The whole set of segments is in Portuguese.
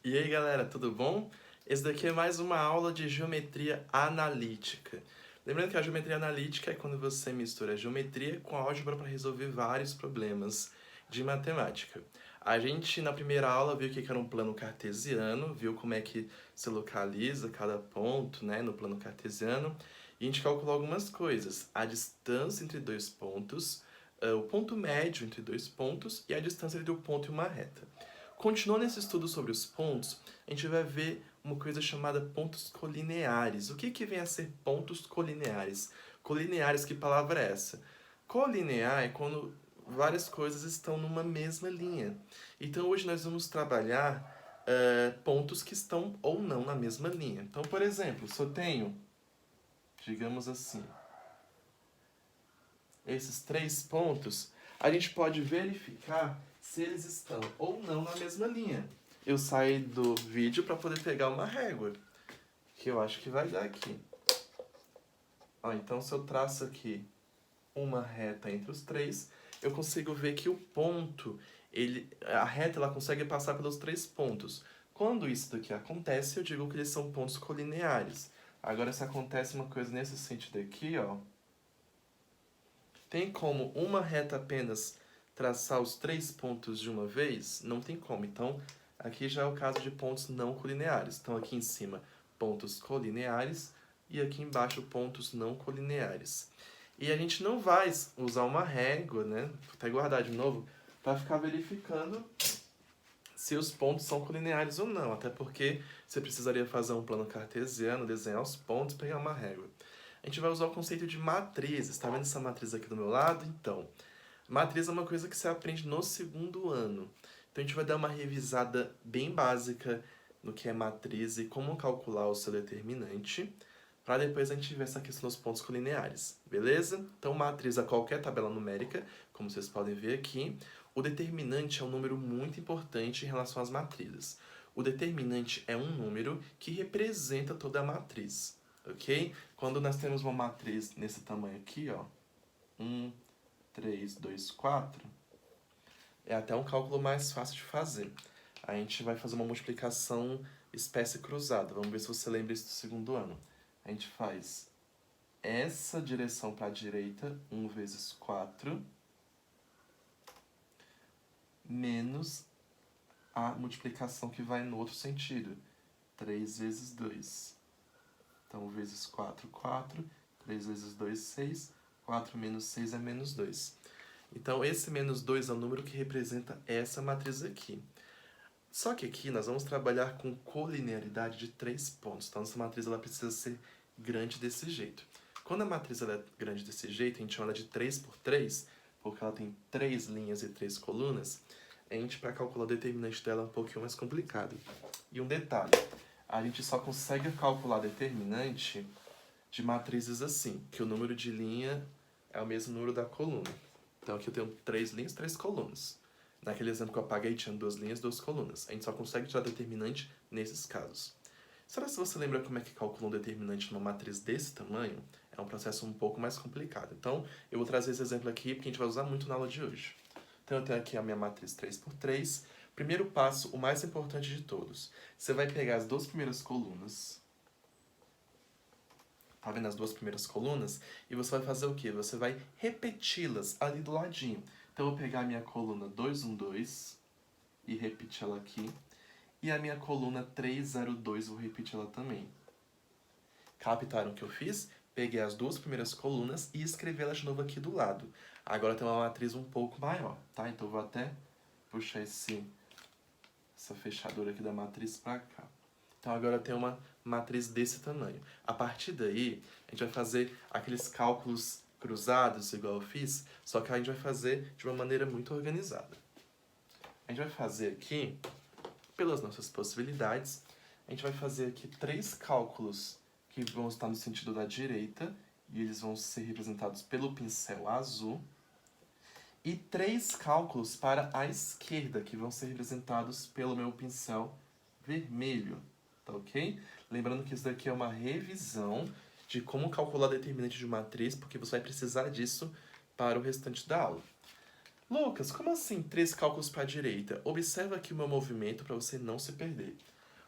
E aí galera, tudo bom? Esse daqui é mais uma aula de geometria analítica. Lembrando que a geometria analítica é quando você mistura a geometria com a álgebra para resolver vários problemas de matemática. A gente na primeira aula viu o que era um plano cartesiano, viu como é que se localiza cada ponto, né, no plano cartesiano, e a gente calculou algumas coisas: a distância entre dois pontos, o ponto médio entre dois pontos e a distância entre o ponto e uma reta. Continuando esse estudo sobre os pontos, a gente vai ver uma coisa chamada pontos colineares. O que vem a ser pontos colineares? Colineares, que palavra é essa? Colinear é quando várias coisas estão numa mesma linha. Então hoje nós vamos trabalhar pontos que estão ou não na mesma linha. Então, por exemplo, se eu tenho, digamos assim, esses três pontos, a gente pode verificar se eles estão ou não na mesma linha. Eu saí do vídeo para poder pegar uma régua, que eu acho que vai dar aqui. Ó, então, se eu traço aqui uma reta entre os três, eu consigo ver que o ponto, a reta ela consegue passar pelos três pontos. Quando isso daqui acontece, eu digo que eles são pontos colineares. Agora, se acontece uma coisa nesse sentido aqui, ó, tem como uma reta apenas traçar os três pontos de uma vez? Não tem como. Então, aqui já é o caso de pontos não colineares. Então, aqui em cima, pontos colineares e aqui embaixo, pontos não colineares. E a gente não vai usar uma régua, né? Vou até guardar de novo, para ficar verificando se os pontos são colineares ou não. Até porque você precisaria fazer um plano cartesiano, desenhar os pontos, pegar uma régua. A gente vai usar o conceito de matrizes. Tá vendo essa matriz aqui do meu lado? Então, matriz é uma coisa que você aprende no segundo ano. Então, a gente vai dar uma revisada bem básica no que é matriz e como calcular o seu determinante, para depois a gente ver essa questão dos pontos colineares, beleza? Então, matriz é qualquer tabela numérica, como vocês podem ver aqui. O determinante é um número muito importante em relação às matrizes. O determinante é um número que representa toda a matriz, ok? Quando nós temos uma matriz nesse tamanho aqui, ó, 1, 3, 2, 4, é até um cálculo mais fácil de fazer. A gente vai fazer uma multiplicação espécie cruzada. Vamos ver se você lembra isso do segundo ano. A gente faz essa direção para a direita, 1 vezes 4, menos a multiplicação que vai no outro sentido, 3 vezes 2. Então, vezes 4, 4. 3 vezes 2, 6. 4 menos 6 é menos 2. Então, esse menos 2 é o número que representa essa matriz aqui. Só que aqui nós vamos trabalhar com colinearidade de 3 pontos. Então, essa matriz ela precisa ser grande desse jeito. Quando a matriz ela é grande desse jeito, a gente chama ela de 3 por 3, porque ela tem 3 linhas e 3 colunas. A gente, para calcular o determinante dela, é um pouquinho mais complicado. E um detalhe, a gente só consegue calcular determinante de matrizes assim, que o número de linha é o mesmo número da coluna. Então aqui eu tenho 3 linhas, 3 colunas. Naquele exemplo que eu apaguei tinha 2 linhas, 2 colunas. A gente só consegue tirar determinante nesses casos. Será que você lembra como é que calcula um determinante numa matriz desse tamanho? É um processo um pouco mais complicado. Então, eu vou trazer esse exemplo aqui porque a gente vai usar muito na aula de hoje. Então, eu tenho aqui a minha matriz 3 por 3. Primeiro passo, o mais importante de todos. Você vai pegar as duas primeiras colunas. Tá vendo as duas primeiras colunas? E você vai fazer o quê? Você vai repeti-las ali do ladinho. Então, eu vou pegar a minha coluna 2, 1, 2 e repetir ela aqui. E a minha coluna 302, vou repetir ela também. Captaram o que eu fiz? Peguei as duas primeiras colunas e escrevi elas de novo aqui do lado. Agora tem uma matriz um pouco maior, tá? Então eu vou até puxar essa fechadura aqui da matriz pra cá. Então agora tem uma matriz desse tamanho. A partir daí, a gente vai fazer aqueles cálculos cruzados, igual eu fiz, só que a gente vai fazer de uma maneira muito organizada. A gente vai fazer aqui, pelas nossas possibilidades, a gente vai fazer aqui 3 cálculos que vão estar no sentido da direita, e eles vão ser representados pelo pincel azul, e 3 cálculos para a esquerda, que vão ser representados pelo meu pincel vermelho, tá ok? Lembrando que isso daqui é uma revisão de como calcular determinante de matriz, porque você vai precisar disso para o restante da aula. Lucas, como assim 3 cálculos para a direita? Observa aqui o meu movimento para você não se perder.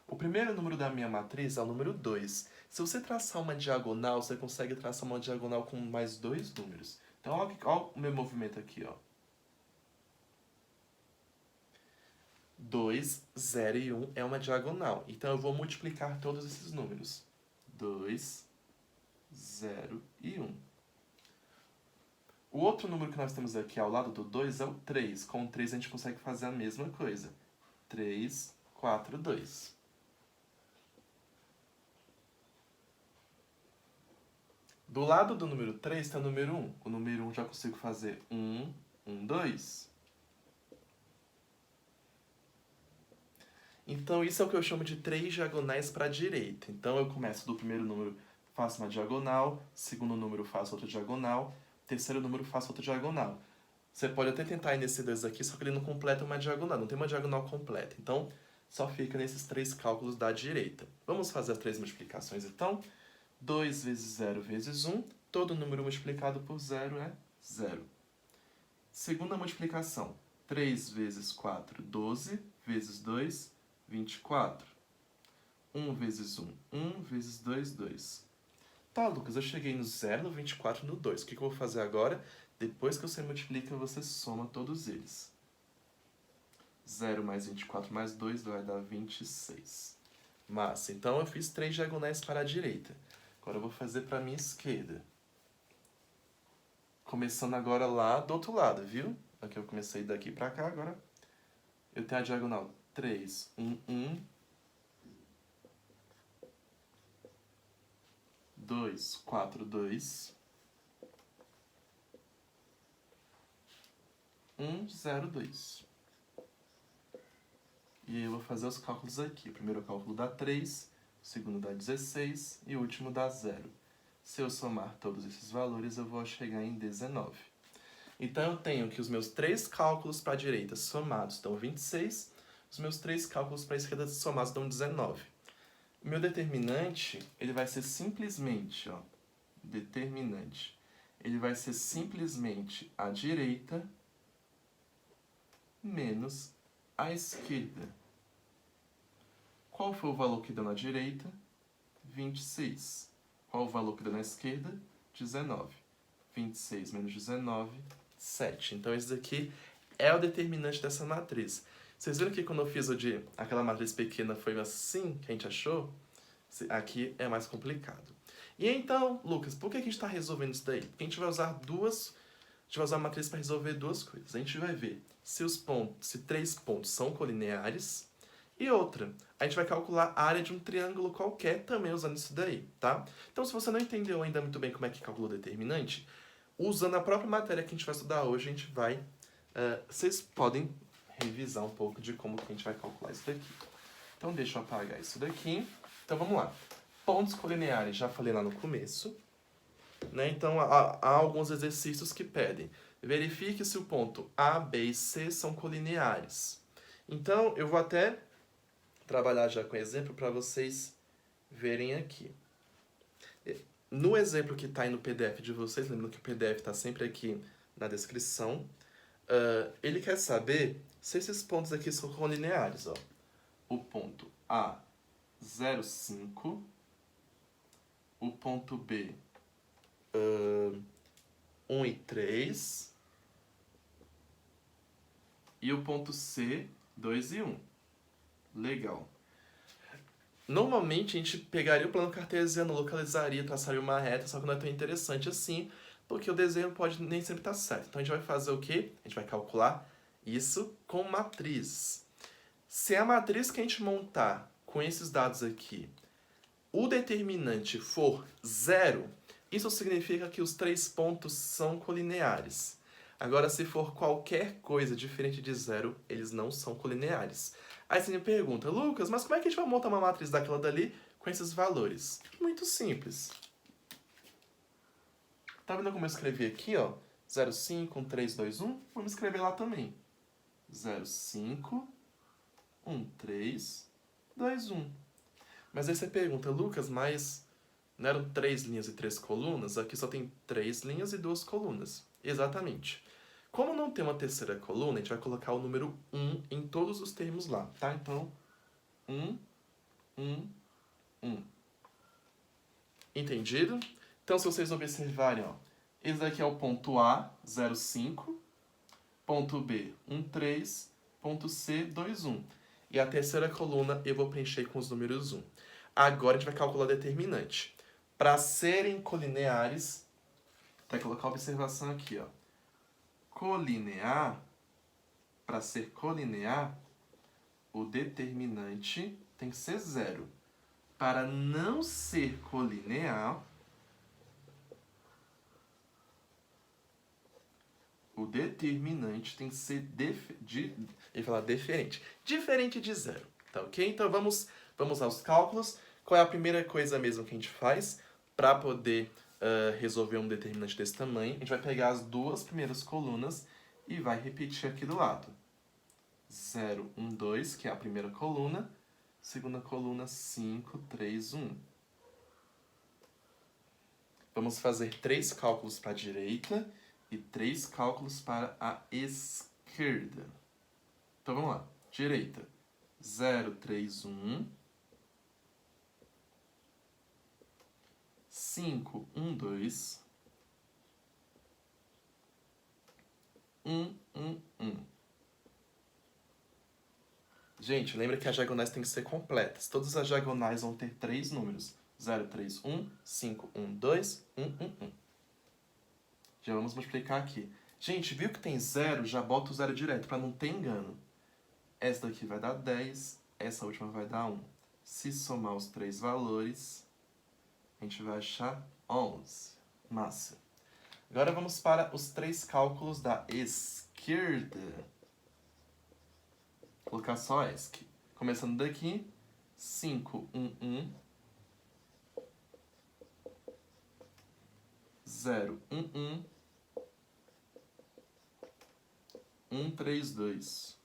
O primeiro número da minha matriz é o número 2. Se você traçar uma diagonal, você consegue traçar uma diagonal com mais 2 números. Então, olha o meu movimento aqui, ó. 2, 0 e 1 é uma diagonal. Então, eu vou multiplicar todos esses números. 2, 0 e 1. O outro número que nós temos aqui ao lado do 2 é o 3. Com o 3 a gente consegue fazer a mesma coisa. 3, 4, 2. Do lado do número 3 tem o número 1. O número 1 já consigo fazer 1, 1, 2. Então, isso é o que eu chamo de 3 diagonais para a direita. Então, eu começo do primeiro número, faço uma diagonal, segundo número, faço outra diagonal, terceiro número, faço outra diagonal. Você pode até tentar ir nesse 2 aqui, só que ele não completa uma diagonal, não tem uma diagonal completa. Então, só fica nesses 3 cálculos da direita. Vamos fazer as 3 multiplicações, então. 2 vezes 0 vezes 1, todo número multiplicado por 0 é 0. Segunda multiplicação, 3 vezes 4, 12, vezes 2, 24. 1 vezes 1, 1 vezes 2, 2. Tá, Lucas, eu cheguei no 0, no 24 e no 2. O que eu vou fazer agora? Depois que você multiplica, você soma todos eles. 0 mais 24 mais 2 vai dar 26. Massa. Então, eu fiz 3 diagonais para a direita. Agora eu vou fazer para a minha esquerda. Começando agora lá do outro lado, viu? Aqui eu comecei daqui para cá, agora eu tenho a diagonal 3, 1, 1. 2, 4, 2. 1, 0, 2. E aí eu vou fazer os cálculos aqui. O primeiro cálculo dá 3, o segundo dá 16 e o último dá 0. Se eu somar todos esses valores, eu vou chegar em 19. Então, eu tenho que os meus 3 cálculos para a direita somados dão 26, os meus 3 cálculos para a esquerda somados dão 19. O meu determinante, ele vai ser simplesmente, ó, determinante. Ele vai ser simplesmente a direita menos a esquerda. Qual foi o valor que deu na direita? 26. Qual o valor que deu na esquerda? 19. 26 menos 19, 7. Então, esse daqui é o determinante dessa matriz. Vocês viram que quando eu fiz aquela matriz pequena foi assim que a gente achou? Aqui é mais complicado. E então, Lucas, por que a gente está resolvendo isso daí? Porque a gente vai usar a matriz para resolver duas coisas. A gente vai ver se 3 pontos são colineares. E outra, a gente vai calcular a área de um triângulo qualquer também usando isso daí, tá? Então, se você não entendeu ainda muito bem como é que calcula o determinante, usando a própria matéria que a gente vai estudar hoje, a gente vai... vocês podem revisar um pouco de como que a gente vai calcular isso daqui. Então, deixa eu apagar isso daqui. Então, vamos lá. Pontos colineares, já falei lá no começo. Né? Então, há alguns exercícios que pedem. Verifique se o ponto A, B e C são colineares. Então, eu vou até trabalhar já com exemplo para vocês verem aqui. No exemplo que está aí no PDF de vocês, lembrando que o PDF está sempre aqui na descrição, ele quer saber se esses pontos aqui são colineares. Ó. O ponto A, 0, 5. O ponto B, 1 e 3. E o ponto C, 2 e 1. Legal. Normalmente a gente pegaria o plano cartesiano, localizaria, traçaria uma reta, só que não é tão interessante assim, porque o desenho pode nem sempre estar certo. Então a gente vai fazer o quê? A gente vai calcular isso com matriz. Se a matriz que a gente montar com esses dados aqui, o determinante for 0, isso significa que os 3 pontos são colineares. Agora, se for qualquer coisa diferente de 0, eles não são colineares. Aí você me pergunta, Lucas, mas como é que a gente vai montar uma matriz daquela dali com esses valores? Muito simples. Tá vendo como eu escrevi aqui, ó? 0, 5, 1, 3, 2, 1. Vamos escrever lá também. 0, 5, 1, 3, 2, 1. Mas aí você pergunta, Lucas, mas não eram 3 linhas e 3 colunas? Aqui só tem 3 linhas e 2 colunas. Exatamente. Como não tem uma terceira coluna, a gente vai colocar o número 1 em todos os termos lá, tá? Então, 1, 1, 1. Entendido? Então, se vocês observarem, ó, esse daqui é o ponto A, 0,5, ponto B, 1,3, ponto C, 2,1. E a terceira coluna eu vou preencher com os números 1. Agora a gente vai calcular o determinante. Para serem colineares, tem que colocar a observação aqui, ó. Colinear, para ser colinear, o determinante tem que ser 0. Para não ser colinear, o determinante tem que ser diferente. Diferente de 0, tá ok? Então vamos aos cálculos. Qual é a primeira coisa mesmo que a gente faz para poder resolver um determinante desse tamanho? A gente vai pegar as duas primeiras colunas e vai repetir aqui do lado. 0, 1, 2, que é a primeira coluna. Segunda coluna, 5, 3, 1. Vamos fazer 3 cálculos para a direita e 3 cálculos para a esquerda. Então vamos lá. Direita, 0, 3, 1. 5, 1, 2. 1, 1, 1. Gente, lembra que as diagonais têm que ser completas. Todas as diagonais vão ter 3 números. 0, 3, 1, 5, 1, 2, 1, 1, 1. Já vamos multiplicar aqui. Gente, viu que tem 0? Já bota o 0 direto, para não ter engano. Essa daqui vai dar 10, essa última vai dar 1. Se somar os 3 valores, a gente vai achar 11. Massa. Agora vamos para os 3 cálculos da esquerda. Vou colocar só ESC. Começando daqui, 5, 1, 1. 0, 1, 1. 1, 3, 2.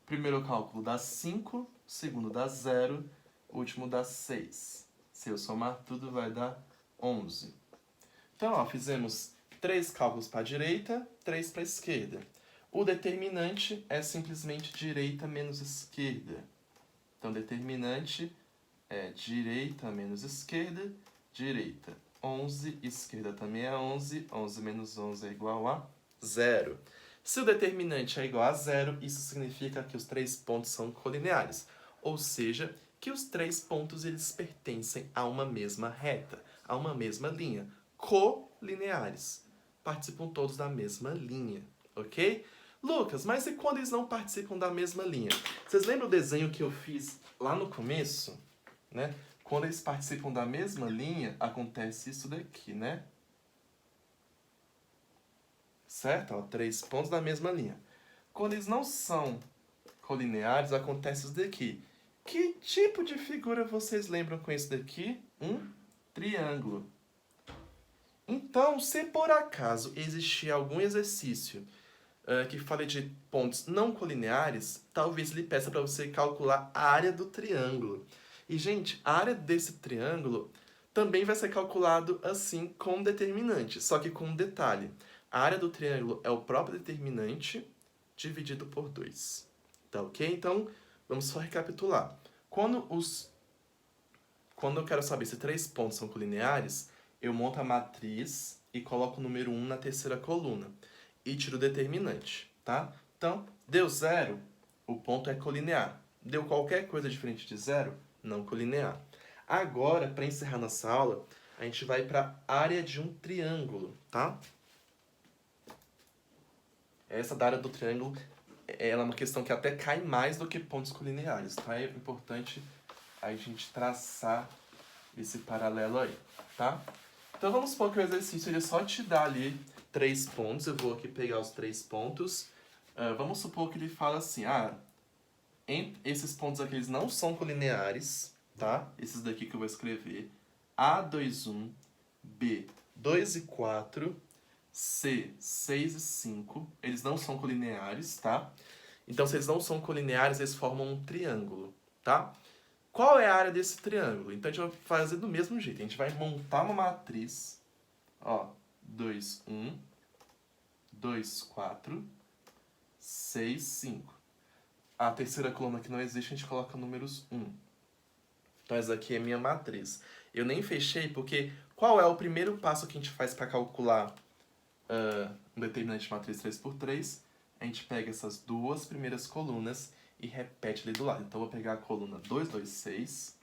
Primeiro cálculo dá 5, segundo dá 0, último dá 6. Se eu somar tudo, vai dar 11. Então, ó, fizemos 3 cálculos para a direita, 3 para a esquerda. O determinante é simplesmente direita menos esquerda. Então, determinante é direita menos esquerda, direita 11, esquerda também é 11, 11 menos 11 é igual a 0. Se o determinante é igual a 0, isso significa que os 3 pontos são colineares, ou seja, que os 3 pontos eles pertencem a uma mesma reta, a uma mesma linha, colineares. Participam todos da mesma linha, ok? Lucas, mas e quando eles não participam da mesma linha? Vocês lembram o desenho que eu fiz lá no começo? Né? Quando eles participam da mesma linha, acontece isso daqui, né? Certo? Ó, 3 pontos da mesma linha. Quando eles não são colineares, acontece isso daqui. Que tipo de figura vocês lembram com isso daqui? Um triângulo. Então, se por acaso existir algum exercício que fale de pontos não colineares, talvez ele peça para você calcular a área do triângulo. E, gente, a área desse triângulo também vai ser calculado assim com determinante, só que com um detalhe. A área do triângulo é o próprio determinante dividido por 2. Tá ok? Então, vamos só recapitular. Quando eu quero saber se 3 pontos são colineares, eu monto a matriz e coloco o número 1 na terceira coluna. E tiro o determinante, tá? Então, deu 0, o ponto é colinear. Deu qualquer coisa diferente de 0, não colinear. Agora, para encerrar nossa aula, a gente vai para a área de um triângulo, tá? Essa da área do triângulo, ela é uma questão que até cai mais do que pontos colineares, tá? É importante a gente traçar esse paralelo aí, tá? Então, vamos supor que o exercício ele só te dá ali 3 pontos. Eu vou aqui pegar os 3 pontos. Vamos supor que ele fala assim, esses pontos aqui eles não são colineares, tá? Esses daqui que eu vou escrever. A, 2, 1, B, 2 e 4, C, 6 e 5. Eles não são colineares, tá? Então, se eles não são colineares, eles formam um triângulo, tá? Qual é a área desse triângulo? Então, a gente vai fazer do mesmo jeito. A gente vai montar uma matriz, ó, 2, 1, 2, 4, 6, 5. A terceira coluna que não existe, a gente coloca números 1. Então, essa aqui é minha matriz. Eu nem fechei porque qual é o primeiro passo que a gente faz para calcular um determinante de matriz 3×3? A gente pega essas duas primeiras colunas e repete ali do lado. Então, eu vou pegar a coluna 2, 2, 6,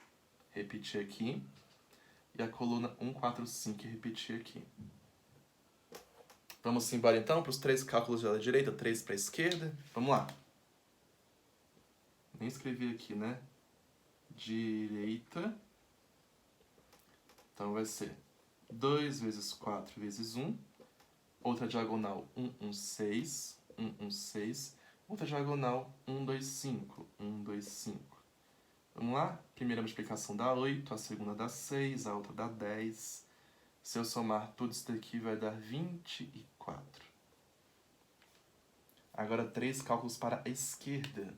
repetir aqui, e a coluna 1, 4, 5 e repetir aqui. Vamos embora então para os 3 cálculos da direita, 3 para a esquerda. Vamos lá. Nem escrevi aqui, né? Direita. Então vai ser 2 vezes 4 vezes 1. Outra diagonal 1, 1, 6. 1, 1, 6. Outra diagonal 1, 2, 5. 1, 2, 5. Vamos lá? Primeira multiplicação dá 8, a segunda dá 6, a outra dá 10. Se eu somar tudo isso daqui vai dar 24. Agora 3 cálculos para a esquerda.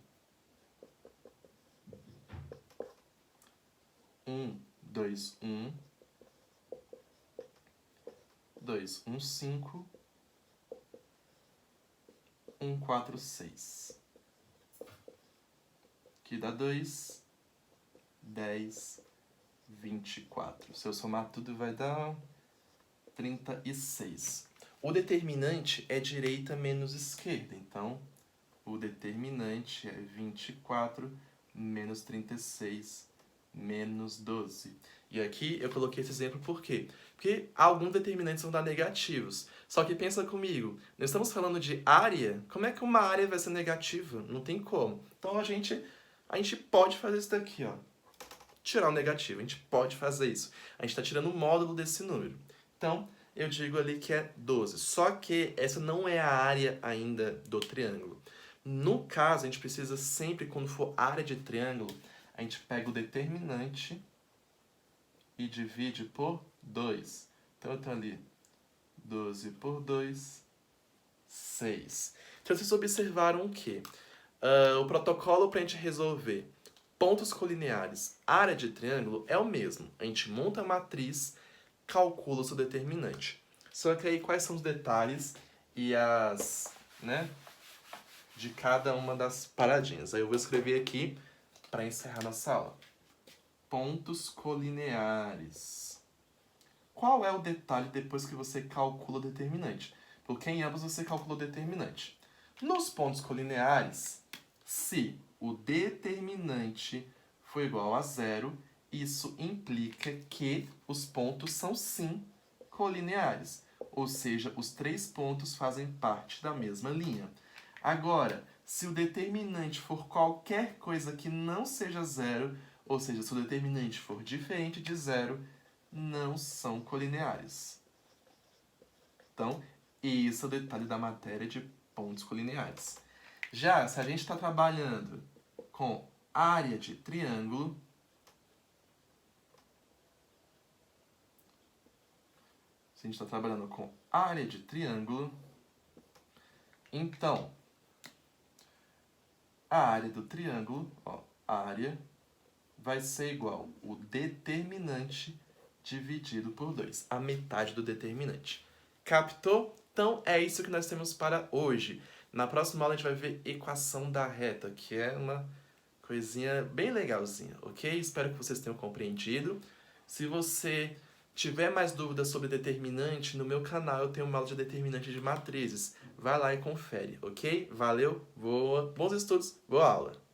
1, 2, 1. 2, 1, 5. 1, 4, 6. Aqui dá 2, 10, 24. Se eu somar tudo vai dar 36. O determinante é direita menos esquerda. Então, o determinante é 24 menos 36 menos 12. E aqui eu coloquei esse exemplo por quê? Porque alguns determinantes vão dar negativos. Só que pensa comigo, nós estamos falando de área, como é que uma área vai ser negativa? Não tem como. Então a gente pode fazer isso daqui, ó. Tirar o negativo, a gente pode fazer isso. A gente está tirando o módulo desse número. Então, eu digo ali que é 12. Só que essa não é a área ainda do triângulo. No caso, a gente precisa sempre, quando for área de triângulo, a gente pega o determinante e divide por 2. Então, eu tenho ali 12 por 2, 6. Então, vocês observaram o quê? O protocolo para a gente resolver pontos colineares, área de triângulo, é o mesmo. A gente monta a matriz, calcula o seu determinante. Só que aí, quais são os detalhes e as, né, de cada uma das paradinhas? Aí eu vou escrever aqui para encerrar nossa aula. Pontos colineares. Qual é o detalhe depois que você calcula o determinante? Porque em ambos você calcula o determinante. Nos pontos colineares, se o determinante for igual a 0, isso implica que os pontos são sim colineares. Ou seja, os 3 pontos fazem parte da mesma linha. Agora, se o determinante for qualquer coisa que não seja 0, ou seja, se o determinante for diferente de 0, não são colineares. Então, esse é o detalhe da matéria de pontos colineares. Já, se a gente está trabalhando com área de triângulo, então, a área do triângulo, ó, a área vai ser igual o determinante dividido por 2, a metade do determinante. Captou? Então, é isso que nós temos para hoje. Na próxima aula, a gente vai ver equação da reta, que é uma coisinha bem legalzinha, ok? Espero que vocês tenham compreendido. Se você tiver mais dúvidas sobre determinante, no meu canal eu tenho uma aula de determinante de matrizes. Vai lá e confere, ok? Valeu, bons estudos, boa aula!